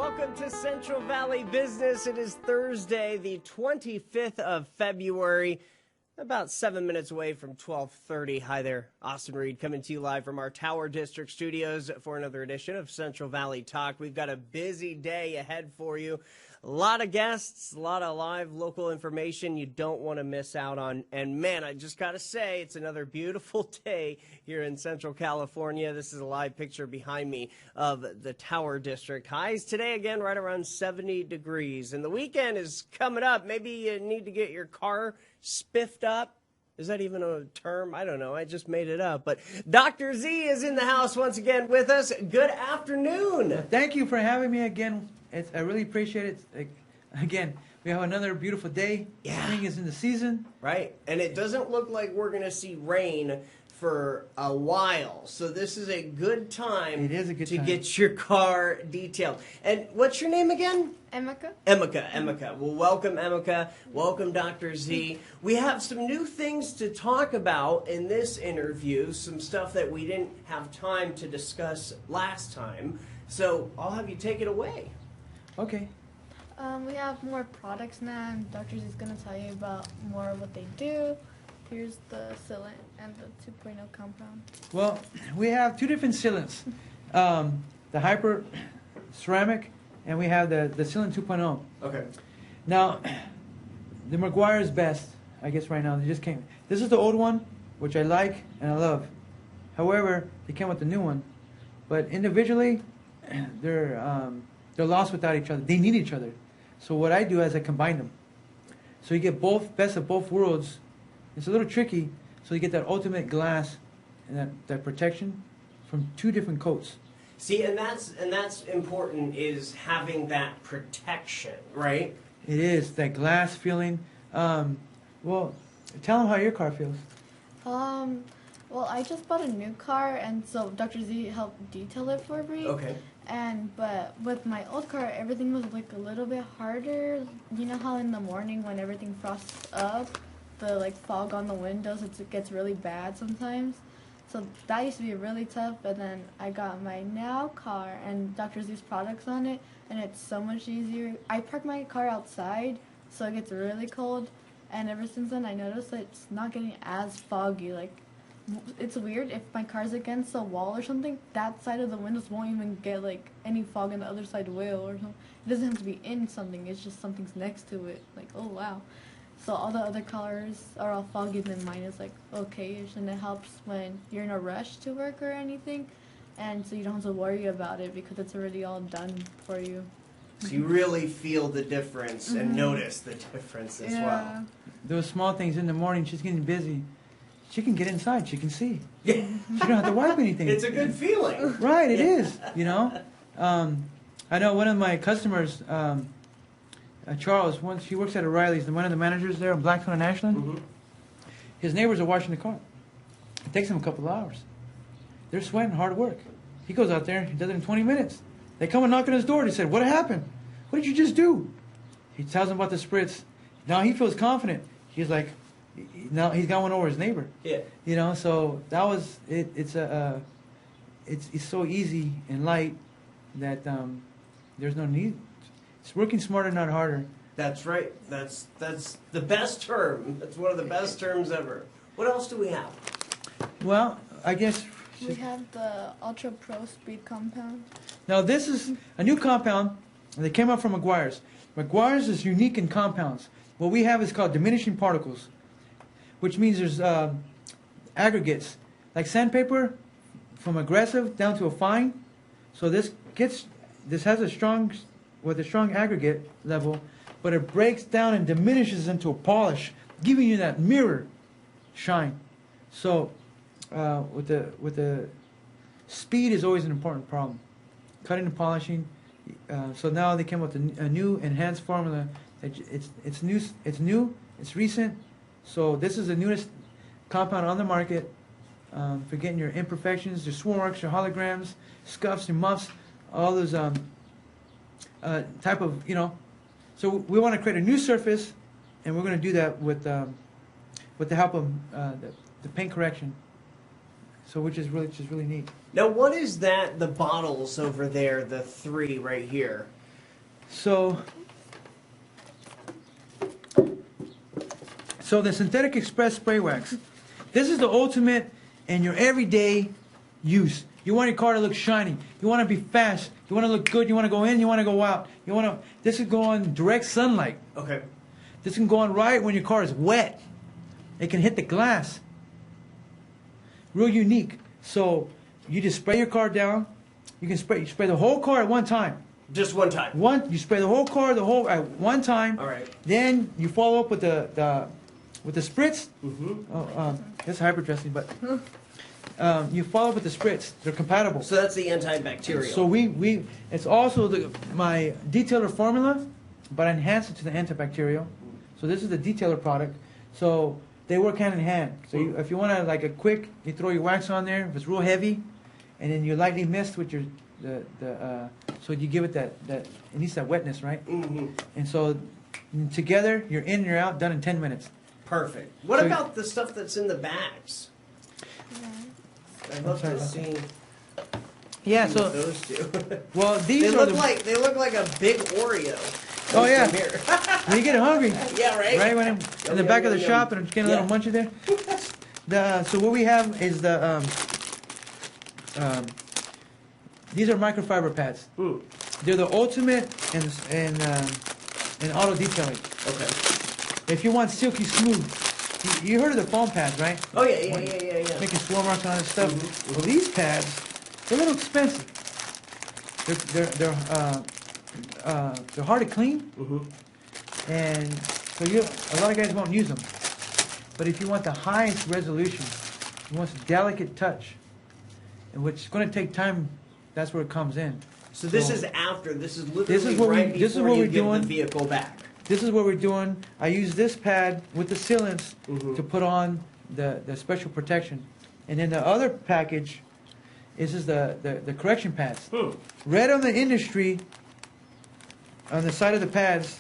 Welcome to Central Valley Business. It is Thursday, the 25th of February, about 7 minutes away from 12:30. Hi there, Austin Reed coming to you live from our Tower District studios for another edition of Central Valley Talk. We've got a busy day ahead for you. A lot of guests, a lot of live local information you don't want to miss out on. And man, I just got to say, it's another beautiful day here in Central California. This is a live picture behind me of the Tower District. Highs today, again, right around 70 degrees. And the weekend is coming up. Maybe you need to get your car spiffed up. Is that even a term? I don't know. I just made it up. But Dr. Z is in the house once again with us. Good afternoon. Thank you for having me again. I really appreciate it. Again, we have another beautiful day. Yeah. Spring is in the season. Right. And it doesn't look like we're going to see rain for a while. So this is a good time to get your car detailed. And what's your name again? Emeka. Emeka. Well, welcome, Emeka. Welcome, Dr. Z. We have some new things to talk about in this interview, some stuff that we didn't have time to discuss last time. So I'll have you take it away. Okay. We have more products now, and Dr. Z is going to tell you about more of what they do. Here's the sealant and the 2.0 compound. Well, we have two different sealants. The Hyper Ceramic, and we have the Sealant 2.0. Okay. Now, the McGuire is best, I guess, right now. They just came. This is the old one, which I like and I love. However, they came with the new one. But individually, they're lost without each other. They need each other. So what I do is I combine them. So you get both best of both worlds. It's a little tricky. So you get that ultimate glass and that protection from two different coats. See, and that's important, is having that protection, right? It is that glass feeling. Well, tell them how your car feels. Well, I just bought a new car, and so Dr. Z helped detail it for me. Okay. But with my old car, everything was like a little bit harder. You know how in the morning when everything frosts up, the fog on the windows, it gets really bad sometimes. So that used to be really tough. But then I got my now car and Dr. Z's products on it, and it's so much easier. I park my car outside, so it gets really cold. And ever since then, I noticed that it's not getting as foggy. It's weird, if my car's against a wall or something, that side of the windows won't even get any fog, and the other side will or something. It doesn't have to be in something, it's just something's next to it. Oh wow. So all the other cars are all foggy, then mine is okay-ish, and it helps when you're in a rush to work or anything, and so you don't have to worry about it because it's already all done for you. So you really feel the difference and notice the difference as well. Those small things in the morning, she's getting busy. She can get inside. She can see. Yeah. She don't have to wipe anything. It's a good feeling. Right, it is, you know. I know one of my customers, Charles, he works at O'Reilly's, one of the managers there on Blackstone and Ashland. Mm-hmm. His neighbors are washing the car. It takes him a couple of hours. They're sweating, hard work. He goes out there, he does it in 20 minutes. They come and knock on his door. He said, "What happened? What did you just do?" He tells them about the spritz. Now he feels confident. He's like, now he's got one over his neighbor. Yeah. You know, so that was it. It's so easy and light that there's no need. It's working smarter, not harder. That's right. That's the best term. That's one of the best terms ever. What else do we have? Well, I guess we have the Ultra Pro Speed compound. Now this is a new compound. They came out from McGuire's. McGuire's is unique in compounds. What we have is called diminishing particles, which means there's aggregates, like sandpaper, from aggressive down to a fine. So this has a strong aggregate level, but it breaks down and diminishes into a polish, giving you that mirror shine. So with the speed is always an important problem. Cutting and polishing. So now they came up with a new enhanced formula. It's new. It's recent. So this is the newest compound on the market for getting your imperfections, your swarks, your holograms, scuffs, your muffs, all those type of, So we want to create a new surface, and we're going to do that with the help of the paint correction. So which is really neat. Now, what is that? The bottles over there, the three right here. So the Synthetic Express Spray Wax. This is the ultimate in your everyday use. You want your car to look shiny. You want to be fast. You want to look good. You want to go in. You want to go out. This can go on direct sunlight. Okay. This can go on right when your car is wet. It can hit the glass. Real unique. So you just spray your car down. You spray the whole car at one time. Just one time. You spray the whole car at one time. All right. Then you follow up with the spritz. Mm-hmm. That's hyper-dressing, but you follow up with the spritz. They're compatible. So that's the antibacterial. So it's also my detailer formula, but I enhance it to the antibacterial. So this is the detailer product. So they work hand in hand. So if you want to like a quick, you throw your wax on there. If it's real heavy, and then you lightly mist with your so you give it that it needs that wetness, right? Mm-hmm. And so together you're in and you're out, done in 10 minutes. Perfect. What about the stuff that's in the bags? I'd love to see. Yeah, see so those two. well, these they are look like a big Oreo. Oh yeah. Here. When you get hungry. Yeah, right. Right when in the back of the shop and getting a little munchy there. So what we have is these are microfiber pads. Mm. They're the ultimate in auto detailing. Okay. If you want silky smooth, you heard of the foam pads, right? Oh yeah. Making swirl marks on it and stuff. Mm-hmm. Well, these pads, they're a little expensive. They're hard to clean, Mm-hmm. and so a lot of guys won't use them. But if you want the highest resolution, you want a delicate touch, and which is going to take time, that's where it comes in. So this is after. This is literally This is what right this is before what you we're give doing. the vehicle back. This is what we're doing. I use this pad with the sealants Mhm. to put on the special protection. And then the other package is the correction pads. Hmm. Red on the industry, on the side of the pads,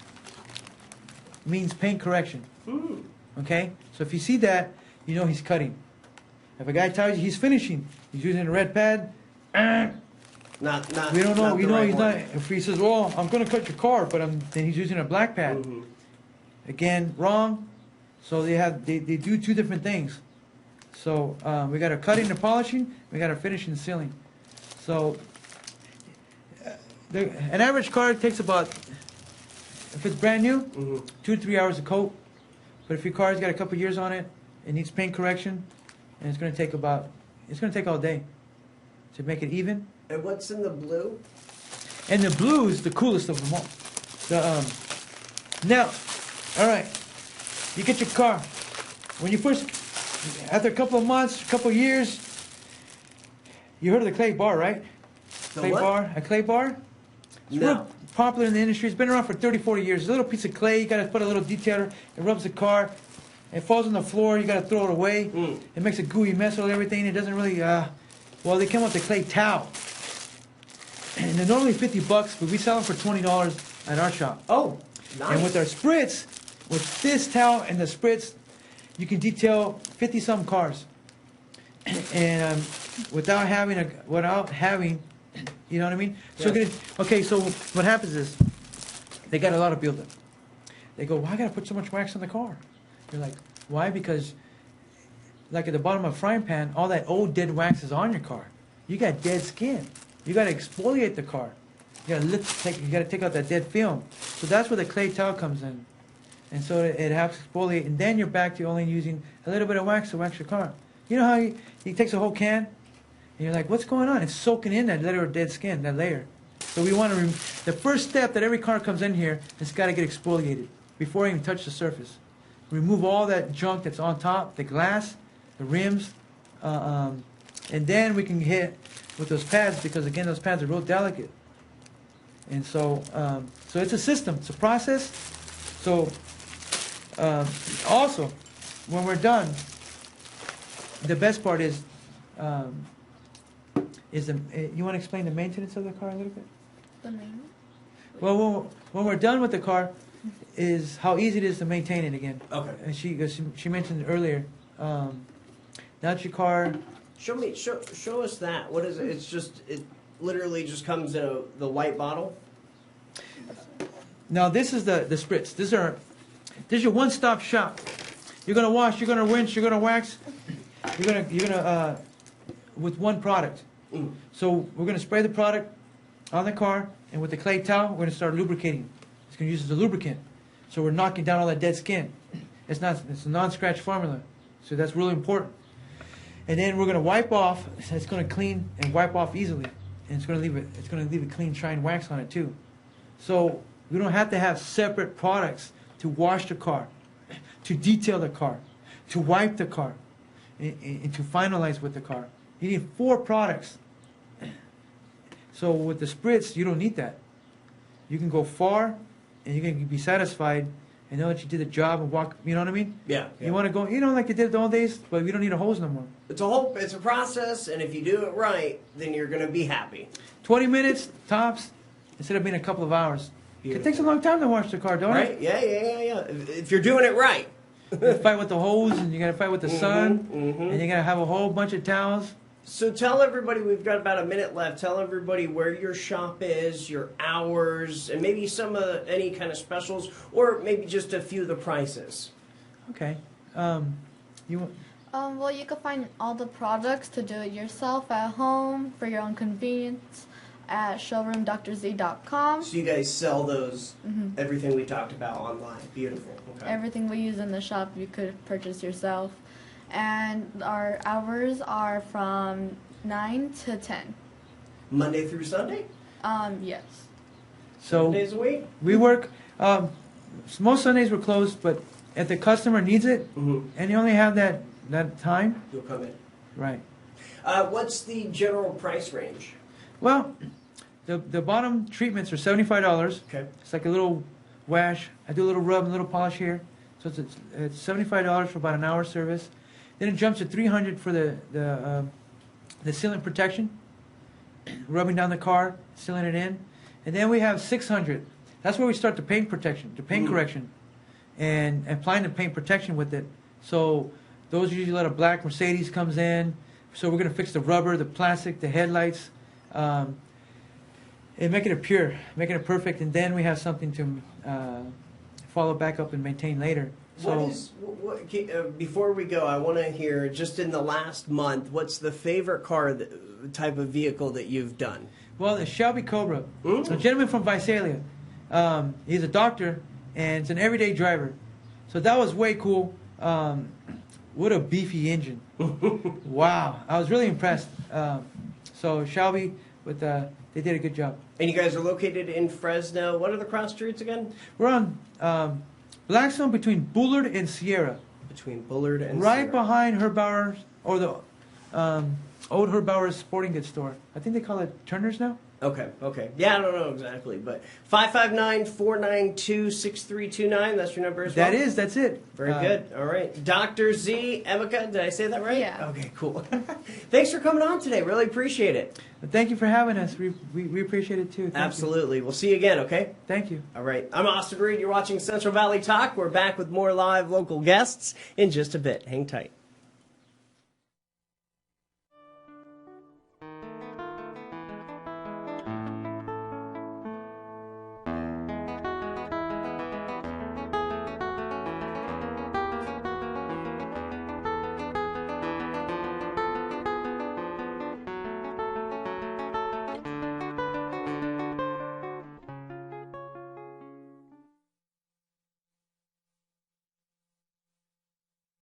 means paint correction. Hmm. Okay? So if you see that, you know he's cutting. If a guy tells you he's finishing, he's using a red pad, Not. we don't know. Not We the know right he's one. not. If he says, "Well, I'm going to cut your car," but then he's using a black pad. Mhm. Again, wrong. So they do two different things. So we got a cutting and polishing. We got a finishing and sealing. So an average car takes about, if it's brand new, Mhm. 2 to 3 hours to coat. But if your car's got a couple years on it, it needs paint correction, and it's going to take all day to make it even. And what's in the blue? And the blue is the coolest of them all. Now, all right, you get your car. When you first, after a couple of months, a couple of years, you heard of the clay bar, right? The Clay what? bar, a clay bar. It's real popular in the industry. It's been around for 30, 40 years. It's a little piece of clay. You got to put a little detailer. It rubs the car. It falls on the floor. You got to throw it away. Mm. It makes a gooey mess with everything. It doesn't really. Well, they come with the clay towel, and they're normally $50, but we sell them for $20 at our shop. Oh, nice. And with our spritz, with this towel and the spritz, you can detail 50-some cars, and without having, you know what I mean? So Yeah. okay, so what happens is, they got a lot of buildup. They go, "Why I gotta put so much wax on the car?" You're like, "Why?" Because, like at the bottom of a frying pan, all that old dead wax is on your car. You got dead skin. You gotta exfoliate the car. You gotta take out that dead film. So that's where the clay towel comes in. And so it helps exfoliate, and then you're back to only using a little bit of wax to wax your car. You know how he takes a whole can, and you're like, "What's going on?" It's soaking in that layer of dead skin, that layer. So we want to, the first step that every car comes in here, it's got to get exfoliated before it even touches the surface. Remove all that junk that's on top, the glass, the rims, and then we can hit with those pads, because again, those pads are real delicate. And so, so it's a system, it's a process. So, also, when we're done, the best part is you want to explain the maintenance of the car a little bit? The main. Well, when we're done with the car, is how easy it is to maintain it again. Okay. And she mentioned earlier, now that your car, Show us that. What is it? It literally just comes in the white bottle. Now this is the spritz. This is your one-stop shop. You're gonna wash, you're gonna rinse, you're gonna wax. You're gonna with one product. So we're gonna spray the product on the car, and with the clay towel, we're gonna start lubricating. It's gonna use as a lubricant. So we're knocking down all that dead skin. It's a non-scratch formula, so that's really important. And then we're gonna wipe off. It's gonna clean and wipe off easily, and it's gonna leave a clean shine wax on it too. So we don't have to have separate products to wash the car, to detail the car, to wipe the car, and to finalize with the car. You need 4 products. So with the spritz, you don't need that. You can go far, and you can be satisfied and know that you did the job and walk. You know what I mean? Yeah. You want to go, like you did the old days, but we don't need a hose no more. It's a process, and if you do it right, then you're going to be happy. 20 minutes tops, instead of being a couple of hours. Beautiful. It takes a long time to wash the car, don't Right? it? Yeah. If you're doing it right. You gotta fight with the hose, and you gotta fight with the sun, and you gotta have a whole bunch of towels. So tell everybody, we've got about a minute left. Tell everybody where your shop is, your hours, and maybe any kind of specials, or maybe just a few of the prices. Okay. Well, you can find all the products to do it yourself at home for your own convenience at ShowroomDrZ.com. So you guys sell those, everything we talked about online. Beautiful. Okay. Everything we use in the shop you could purchase yourself. And our hours are from 9 to 10. Monday through Sunday? Yes. So 7 days a week? we work. Most Sundays we're closed, but if the customer needs it, and you only have that time, You'll come in. right? What's the general price range? Well, the bottom treatments are $75. Okay. It's like a little wash. I do a little rub and a little polish here. So it's $75 for about an hour service. Then it jumps to $300 for the sealant protection, rubbing down the car, sealing it in. And then we have $600. That's where we start the paint protection, the paint correction, and applying the paint protection with it. So those usually let a black Mercedes comes in. So we're going to fix the rubber, the plastic, the headlights, and making it pure, making it perfect. And then we have something to follow back up and maintain later. So before we go, I want to hear, just in the last month, what's the favorite car type of vehicle that you've done? Well, the Shelby Cobra. A gentleman from Visalia. He's a doctor, and it's an everyday driver. So that was way cool. What a beefy engine. Wow. I was really impressed. So Shelby, they did a good job. And you guys are located in Fresno. What are the cross streets again? We're on Blackstone between Bullard and Sierra. Between Bullard and Right Sierra. behind Herb Bauer's, or the old Herb Bauer's sporting goods store. I think they call it Turner's now. Okay. Yeah, I don't know exactly, but 559-492-6329, that's your number as well? That's it. Very good. All right. Dr. Z, Emeka, did I say that right? Yeah. Okay, cool. Thanks for coming on today. Really appreciate it. Thank you for having us. We appreciate it too. Thank Absolutely. We'll see you again, okay? You. Thank you. All right. I'm Austin Reed. You're watching Central Valley Talk. We're back with more live local guests in just a bit. Hang tight.